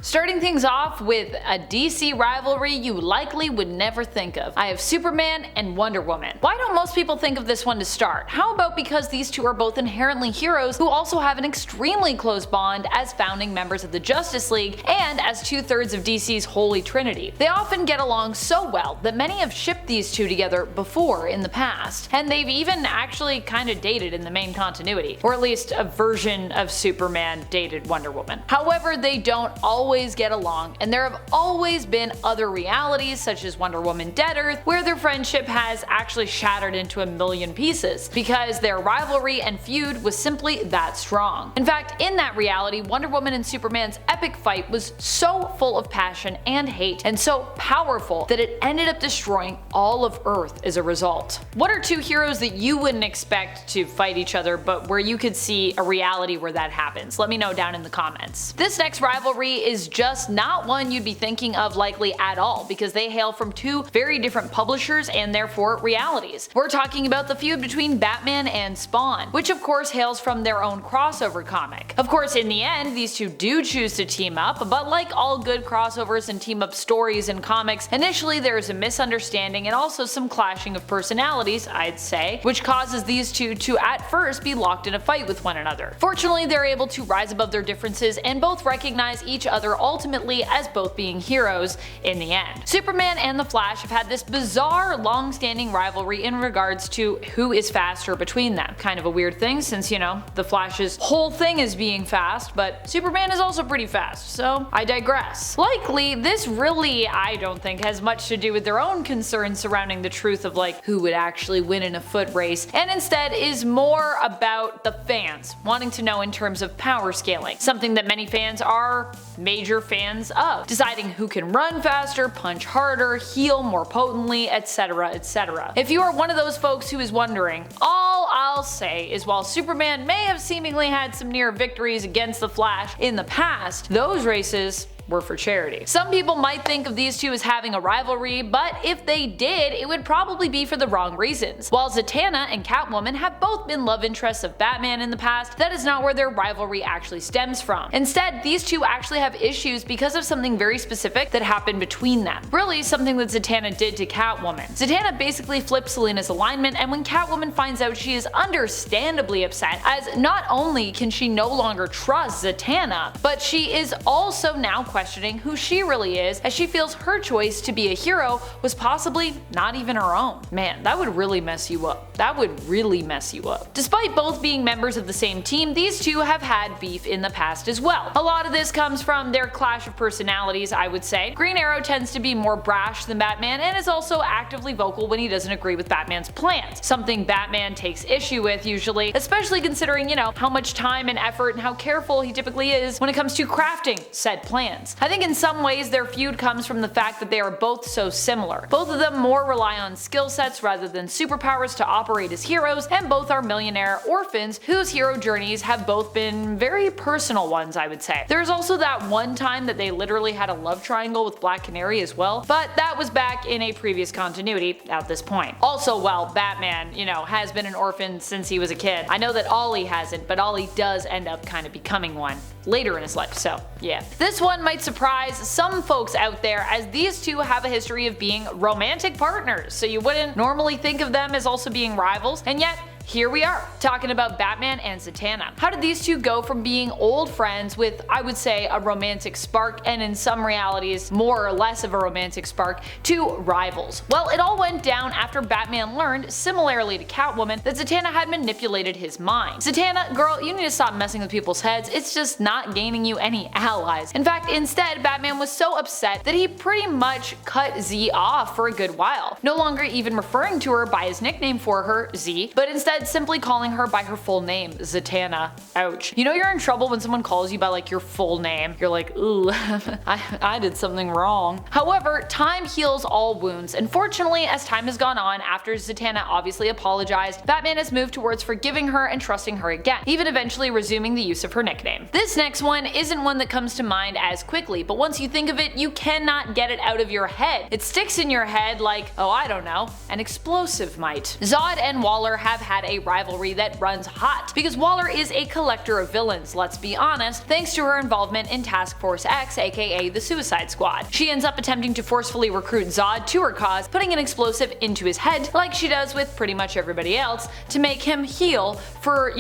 Starting things off with a DC rivalry you likely would never think of. I have Superman and Wonder Woman. Why don't most people think of this one to start? How about because these two are both inherently heroes who also have an extremely close bond as founding members of the Justice League and as 2/3 of DC's Holy Trinity. They often get along so well that many have shipped these two together before in the past, and they've even actually kinda dated in the main continuity, or at least a version of Superman dated Wonder Woman. However, they don't always get along, and there have always been other realities such as Wonder Woman Dead Earth where their friendship has actually shattered into a million pieces because their rivalry and feud was simply that strong. In fact, in that reality, Wonder Woman and Superman's epic fight was so full of passion and hate and so powerful that it ended up destroying all of Earth as a result. What are two heroes that you wouldn't expect to fight each other but where you could see a reality where that happens? Let me know down in the comments. This next rivalry is just not one you'd be thinking of likely at all because they hail from two very different publishers and therefore realities. We're talking about the feud between Batman and Spawn, which of course hails from their own crossover comic. Of course, in the end, these two do choose to team up, but like all good crossovers and team up stories and comics, initially there is a misunderstanding and also some clashing of personalities, I'd say, which causes these two to at first be locked in a fight with one another. Fortunately, they're able to rise above their differences and both recognize each other ultimately as both being heroes in the end. Superman and the Flash have had this bizarre long-standing rivalry in regards to who is faster between them. Kind of a weird thing since, you know, the Flash's whole thing is being fast, but Superman is also pretty fast, so I digress. Likely, this really, I don't think, has much to do with their own concerns surrounding the truth of like who would actually win in a foot race, and instead is more about the fans wanting to know in terms of power scaling, something that many fans are major fans of, deciding who can run faster, punch harder, heal more potently, etc, etc. If you are one of those folks who is wondering, all I'll say is while Superman may have seemingly had some near victories against the Flash in the past, those races were for charity. Some people might think of these two as having a rivalry, but if they did, it would probably be for the wrong reasons. While Zatanna and Catwoman have both been love interests of Batman in the past, that is not where their rivalry actually stems from. Instead, these two actually have issues because of something very specific that happened between them. Really, something that Zatanna did to Catwoman. Zatanna basically flipped Selina's alignment, and when Catwoman finds out, she is understandably upset, as not only can she no longer trust Zatanna, but she is also now questioning who she really is, as she feels her choice to be a hero was possibly not even her own. Man, that would really mess you up. That would really mess you up. Despite both being members of the same team, these two have had beef in the past as well. A lot of this comes from their clash of personalities, I would say. Green Arrow tends to be more brash than Batman and is also actively vocal when he doesn't agree with Batman's plans, something Batman takes issue with usually, especially considering, you know, how much time and effort and how careful he typically is when it comes to crafting said plans. I think in some ways their feud comes from the fact that they are both so similar. Both of them more rely on skill sets rather than superpowers to operate as heroes, and both are millionaire orphans whose hero journeys have both been very personal ones, I would say. There's also that one time that they literally had a love triangle with Black Canary as well, but that was back in a previous continuity at this point. Also, while Batman, you know, has been an orphan since he was a kid, I know that Ollie hasn't, but Ollie does end up kind of becoming one later in his life, so yeah. This one might surprise some folks out there, as these two have a history of being romantic partners, so you wouldn't normally think of them as also being rivals, and yet here we are, talking about Batman and Zatanna. How did these two go from being old friends with, I would say, a romantic spark, and in some realities more or less of a romantic spark, to rivals? Well, it all went down after Batman learned, similarly to Catwoman, that Zatanna had manipulated his mind. Zatanna, girl, you need to stop messing with people's heads, it's just not gaining you any allies. In fact, instead, Batman was so upset that he pretty much cut Z off for a good while, no longer even referring to her by his nickname for her, Z, but instead simply calling her by her full name, Zatanna. Ouch. You know you're in trouble when someone calls you by like your full name. You're like, ooh, I did something wrong. However, time heals all wounds, and fortunately, as time has gone on, after Zatanna obviously apologized, Batman has moved towards forgiving her and trusting her again, even eventually resuming the use of her nickname. This next one isn't one that comes to mind as quickly, but once you think of it, you cannot get it out of your head. It sticks in your head like, oh, I don't know, an explosive might. Zod and Waller have had a rivalry that runs hot, because Waller is a collector of villains, let's be honest, thanks to her involvement in Task Force X, aka the Suicide Squad. She ends up attempting to forcefully recruit Zod to her cause, putting an explosive into his head, like she does with pretty much everybody else, to make him heal for,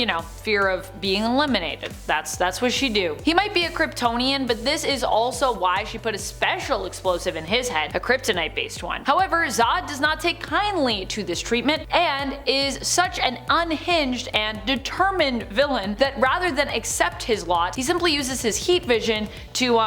fear of being eliminated. That's what she do. He might be a Kryptonian, but this is also why she put a special explosive in his head, a kryptonite based one. However, Zod does not take kindly to this treatment and is such an unhinged and determined villain that rather than accept his lot, he simply uses his heat vision to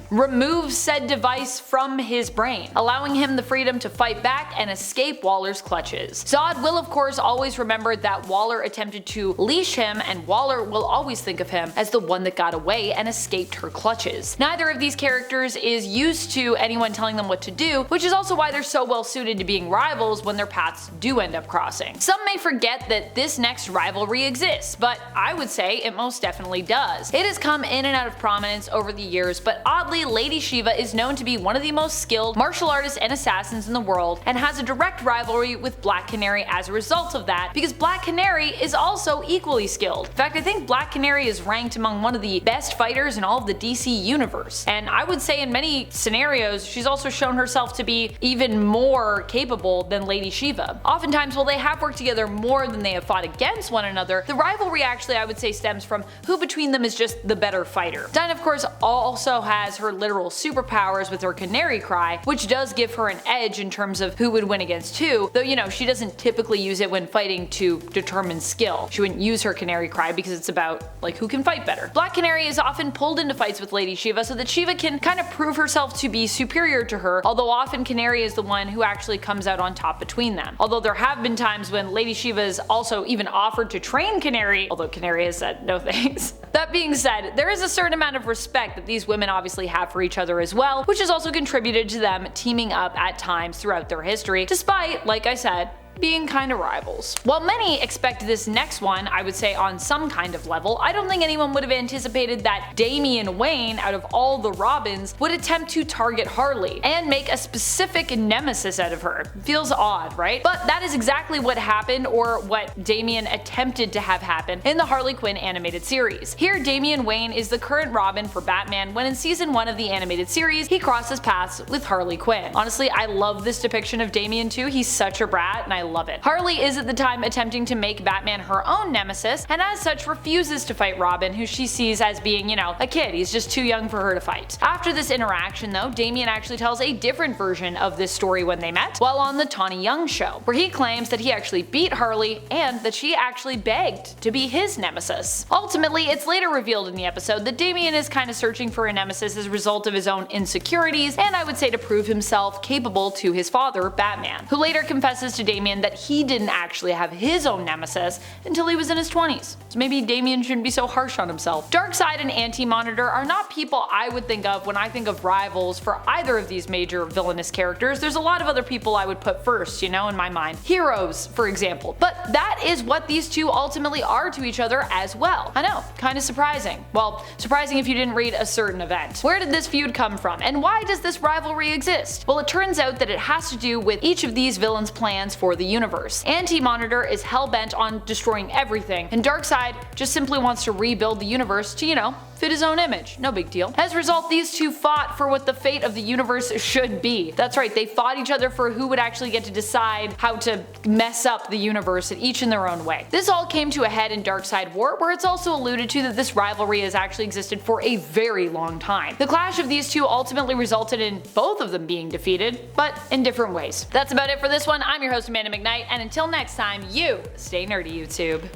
remove said device from his brain, allowing him the freedom to fight back and escape Waller's clutches. Zod will of course always remember that Waller attempted to leash him, and Waller will always think of him as the one that got away and escaped her clutches. Neither of these characters is used to anyone telling them what to do, which is also why they're so well suited to being rivals when their paths do end up crossing. Some may forget that this next rivalry exists, but I would say it most definitely does. It has come in and out of prominence over the years, but oddly, Lady Shiva is known to be one of the most skilled martial artists and assassins in the world, and has a direct rivalry with Black Canary as a result of that, because Black Canary is also equally skilled. In fact, I think Black Canary is ranked among one of the best fighters in all of the DC universe, and I would say in many scenarios she's also shown herself to be even more capable than Lady Shiva. Oftentimes, while they have worked together more than they have fought against one another, the rivalry actually I would say stems from who between them is just the better fighter. Dinah of course also has her literal superpowers with her Canary cry, which does give her an edge in terms of who would win against who, though she doesn't typically use it when fighting to determine skill. She wouldn't use her Canary cry because it's about who can fight better. Black Canary is often pulled into fights with Lady Shiva so that Shiva can kind of prove herself to be superior to her, although often Canary is the one who actually comes out on top between them. Although there have been times when Lady Shiva has also even offered to train Canary, although Canary has said no thanks. That being said, there is a certain amount of respect that these women obviously have for each other as well, which has also contributed to them teaming up at times throughout their history, despite, like I said, being kind of rivals. While many expect this next one, I would say on some kind of level, I don't think anyone would have anticipated that Damian Wayne, out of all the Robins, would attempt to target Harley and make a specific nemesis out of her. Feels odd, right? But that is exactly what happened, or what Damian attempted to have happen in the Harley Quinn animated series. Here, Damian Wayne is the current Robin for Batman when in season 1 of the animated series, he crosses paths with Harley Quinn. Honestly, I love this depiction of Damian too. He's such a brat and I love it. Harley is at the time attempting to make Batman her own nemesis, and as such refuses to fight Robin, who she sees as being, a kid. He's just too young for her to fight. After this interaction though, Damian actually tells a different version of this story when they met, while on the Tawny Young show, where he claims that he actually beat Harley and that she actually begged to be his nemesis. Ultimately, it's later revealed in the episode that Damian is kind of searching for a nemesis as a result of his own insecurities, and I would say to prove himself capable to his father, Batman, who later confesses to Damian that he didn't actually have his own nemesis until he was in his 20s. So maybe Damian shouldn't be so harsh on himself. Darkseid and Anti-Monitor are not people I would think of when I think of rivals for either of these major villainous characters. There's a lot of other people I would put first, in my mind. Heroes, for example. But that is what these two ultimately are to each other as well. I know, kind of surprising. Well, surprising if you didn't read a certain event. Where did this feud come from, and why does this rivalry exist? Well, it turns out that it has to do with each of these villains' plans for the universe. Anti-Monitor is hell-bent on destroying everything, and Darkseid just simply wants to rebuild the universe to, fit his own image. No big deal. As a result, these two fought for what the fate of the universe should be. That's right, they fought each other for who would actually get to decide how to mess up the universe, each in their own way. This all came to a head in Darkseid War, where it's also alluded to that this rivalry has actually existed for a very long time. The clash of these two ultimately resulted in both of them being defeated, but in different ways. That's about it for this one. I'm your host Amanda McKnight, and until next time, you stay nerdy, YouTube.